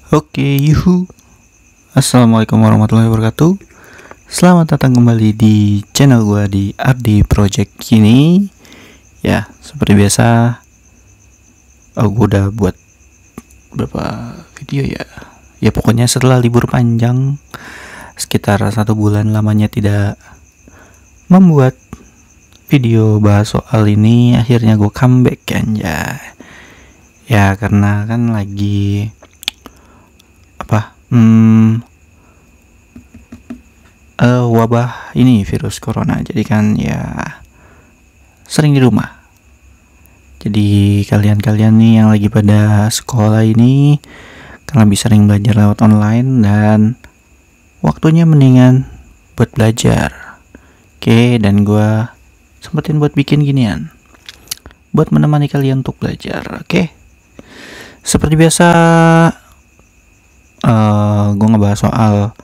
Oke, yuhu. Assalamualaikum warahmatullahi wabarakatuh. Selamat datang kembali di channel gua di Ardi Project ini. Ya, seperti biasa, gua udah buat beberapa video ya. Ya pokoknya setelah libur panjang sekitar 1 bulan lamanya tidak membuat video bahas soal ini, akhirnya gue comeback kan ya karena kan lagi wabah ini, virus corona, jadi kan ya sering di rumah. Jadi kalian nih yang lagi pada sekolah ini kan lebih sering belajar lewat online dan waktunya mendingan buat belajar. Oke, dan gue sempetin buat bikin ginian buat menemani kalian untuk belajar. Oke, seperti biasa gue ngebahas soal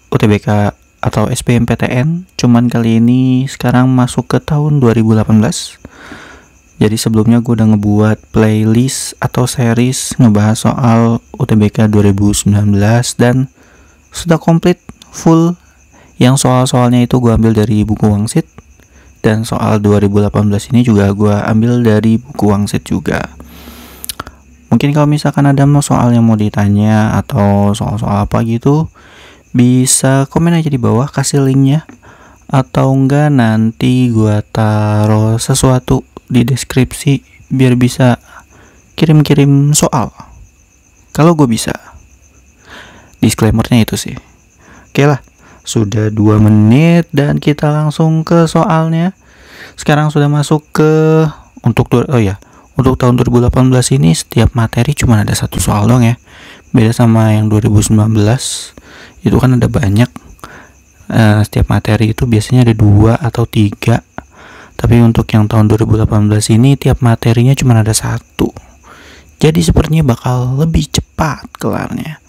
UTBK atau SBMPTN, cuman kali ini sekarang masuk ke tahun 2018. Jadi sebelumnya gue udah ngebuat playlist atau series ngebahas soal UTBK 2019 dan sudah komplit full. Yang soal-soalnya itu gue ambil dari buku Wangsit, dan soal 2018 ini juga gue ambil dari buku Wangsit juga. Mungkin kalau misalkan ada soal yang mau ditanya atau soal-soal apa gitu, bisa komen aja di bawah, kasih linknya, atau enggak nanti gue taruh sesuatu di deskripsi biar bisa kirim-kirim soal kalau gue bisa. Disclaimernya itu sih. Oke lah, sudah 2 menit dan kita langsung ke soalnya. Sekarang sudah masuk ke untuk tahun 2018 ini setiap materi cuma ada 1 soal dong ya. Beda sama yang 2019, itu kan ada banyak. Setiap materi itu biasanya ada 2 atau 3. Tapi untuk yang tahun 2018 ini tiap materinya cuma ada 1. Jadi sepertinya bakal lebih cepat kelarnya.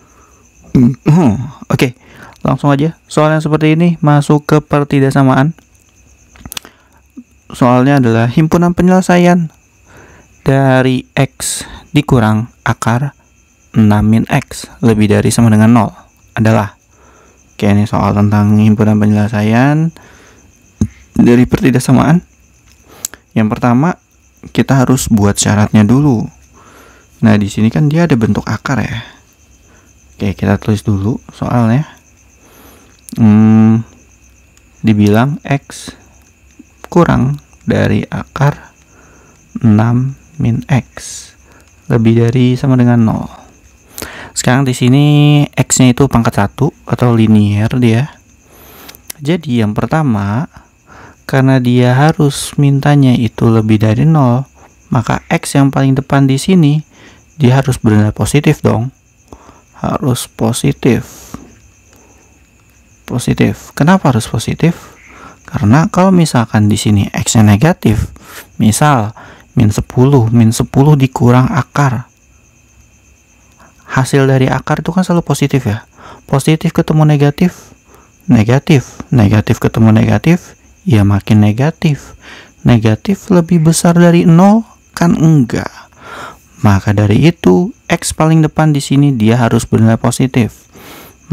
Oke, langsung aja. Soalnya seperti ini, masuk ke pertidaksamaan. Soalnya adalah himpunan penyelesaian dari X dikurang akar 6 min X lebih dari sama dengan 0 adalah. Oke, ini soal tentang himpunan penyelesaian dari pertidaksamaan. Yang pertama, kita harus buat syaratnya dulu. Nah, di sini kan dia ada bentuk akar ya. Oke, kita tulis dulu soalnya. Dibilang X kurang dari akar 6 min X lebih dari sama dengan 0. Sekarang di sini X-nya itu pangkat 1 atau linier dia. Jadi yang pertama, karena dia harus mintanya itu lebih dari 0, maka X yang paling depan di sini dia harus bernilai positif dong. Harus positif. Kenapa harus positif? Karena kalau misalkan di sini X-nya negatif, misal min 10 dikurang akar, hasil dari akar itu kan selalu positif ya. Positif ketemu negatif, negatif ketemu negatif, ya makin negatif. Negatif lebih besar dari 0 kan enggak. Maka dari itu X paling depan di sini dia harus bernilai positif.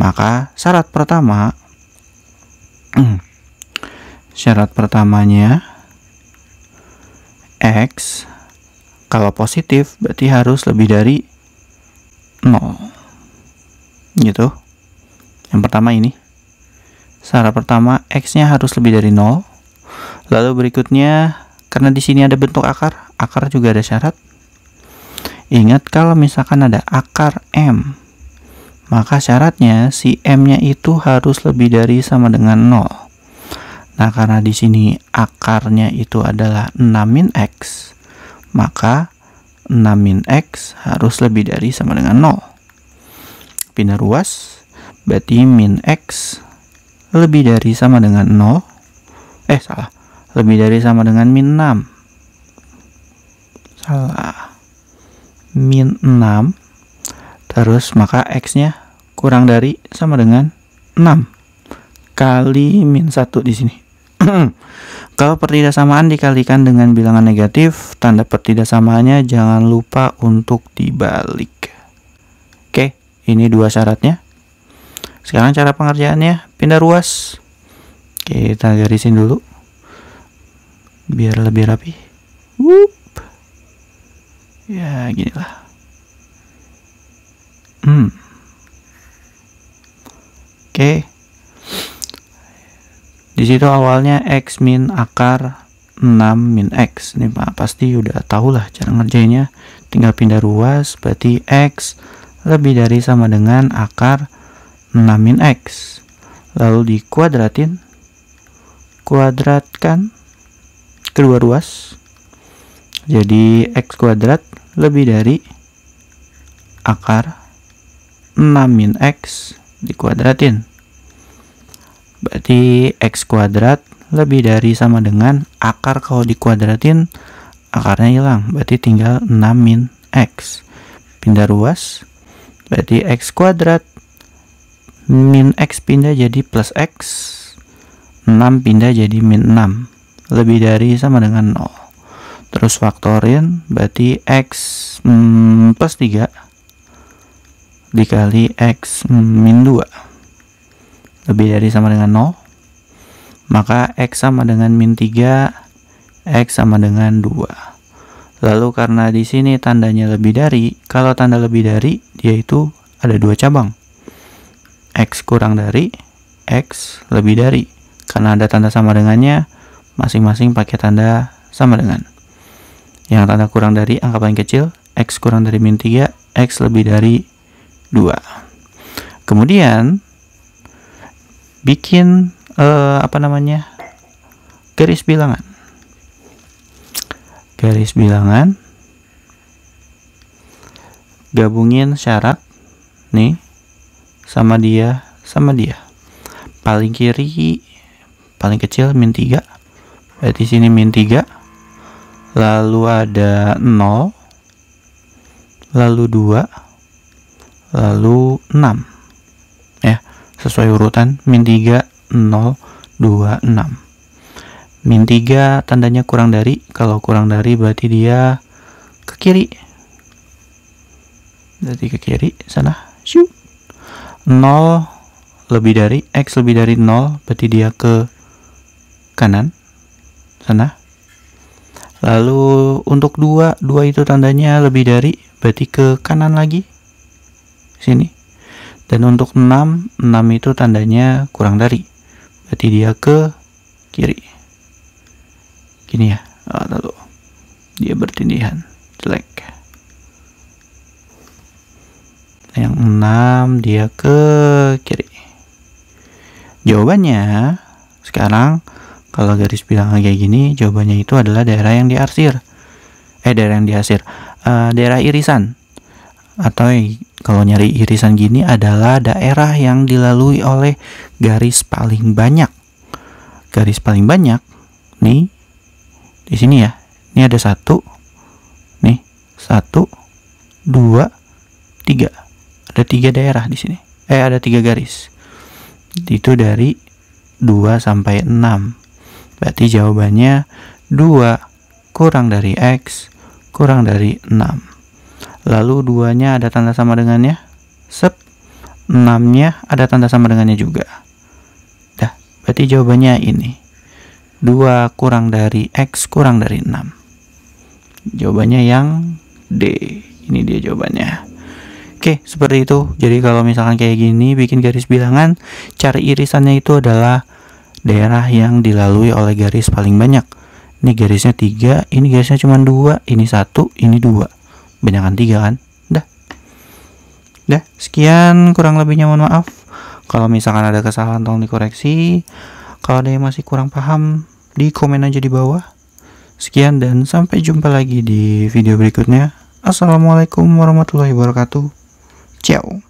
Maka syarat pertamanya X kalau positif berarti harus lebih dari 0 gitu. Yang pertama ini syarat pertama, X-nya harus lebih dari 0. Lalu berikutnya, karena di sini ada bentuk akar juga ada syarat. Ingat, kalau misalkan ada akar M, maka syaratnya si M-nya itu harus lebih dari sama dengan 0. Nah, karena di sini akarnya itu adalah 6 min X, maka 6 min X harus lebih dari sama dengan 0. Pindah ruas, berarti min X lebih dari sama dengan 0. Lebih dari sama dengan min 6. Min 6. Terus maka X-nya kurang dari sama dengan 6 kali min 1 di sini. Kalau pertidaksamaan dikalikan dengan bilangan negatif, tanda pertidaksamaannya jangan lupa untuk dibalik. Oke, Ini dua syaratnya. Sekarang cara pengerjaannya, pindah ruas. Kita garisin dulu biar lebih rapi. Ya ginilah. Oke. Di situ awalnya X min akar 6 min X. Ini pasti udah tau lah cara ngerjainnya. Tinggal pindah ruas, berarti X lebih dari sama dengan akar 6 min X. Lalu dikuadratin. Kuadratkan kedua ruas. Jadi X kuadrat lebih dari akar 6 min X dikuadratin. Berarti X kuadrat lebih dari sama dengan akar, kalau dikuadratin akarnya hilang, berarti tinggal 6 min X. Pindah ruas, berarti X kuadrat min X pindah jadi plus X, 6 pindah jadi min 6, lebih dari sama dengan 0. Terus faktorin, berarti X plus 3 dikali X min 2 lebih dari sama dengan 0, maka X sama dengan min 3, X sama dengan 2. Lalu karena di sini tandanya lebih dari, kalau tanda lebih dari, dia itu ada dua cabang. X kurang dari, X lebih dari. Karena ada tanda sama dengannya, masing-masing pakai tanda sama dengan. Yang tanda kurang dari angka paling kecil, X kurang dari min 3, X lebih dari 2. Kemudian bikin garis bilangan. Garis bilangan, gabungin syarat nih sama dia sama dia. Paling kiri paling kecil min 3, berarti sini min 3, lalu ada 0, lalu 2, lalu 6 ya, sesuai urutan min 3, 0, 2, 6. Min 3 tandanya kurang dari, kalau kurang dari berarti dia ke kiri, berarti ke kiri sana. 0 lebih dari, X lebih dari 0, berarti dia ke kanan sana. Lalu untuk 2 itu tandanya lebih dari, berarti ke kanan lagi sini. Dan untuk 6 itu tandanya kurang dari, berarti dia ke kiri. Gini ya. Lalu dia bertindihan jelek. Yang 6 dia ke kiri. Jawabannya sekarang kalau garis bilangan kayak gini, jawabannya itu adalah daerah yang diarsir. Daerah irisan. Atau kalau nyari irisan gini adalah daerah yang dilalui oleh garis paling banyak. Garis paling banyak nih di sini ya. Ini ada 1. Nih, 1 2 3. Ada 3 daerah di sini. Ada 3 garis. Itu dari 2 sampai 6. Berarti jawabannya 2 kurang dari X kurang dari 6. Lalu 2-nya ada tanda sama dengannya. 6-nya ada tanda sama dengannya juga. Dah, berarti jawabannya ini. 2 kurang dari X kurang dari 6. Jawabannya yang D. Ini dia jawabannya. Oke, seperti itu. Jadi kalau misalkan kayak gini bikin garis bilangan, cara irisannya itu adalah daerah yang dilalui oleh garis paling banyak. Ini garisnya 3, ini garisnya cuma 2, ini 1, ini 2. Banyakan 3 kan? Dah, sekian, kurang lebihnya mohon maaf. Kalau misalkan ada kesalahan tolong dikoreksi. Kalau ada yang masih kurang paham, di komen aja di bawah. Sekian dan sampai jumpa lagi di video berikutnya. Assalamualaikum warahmatullahi wabarakatuh. Ciao.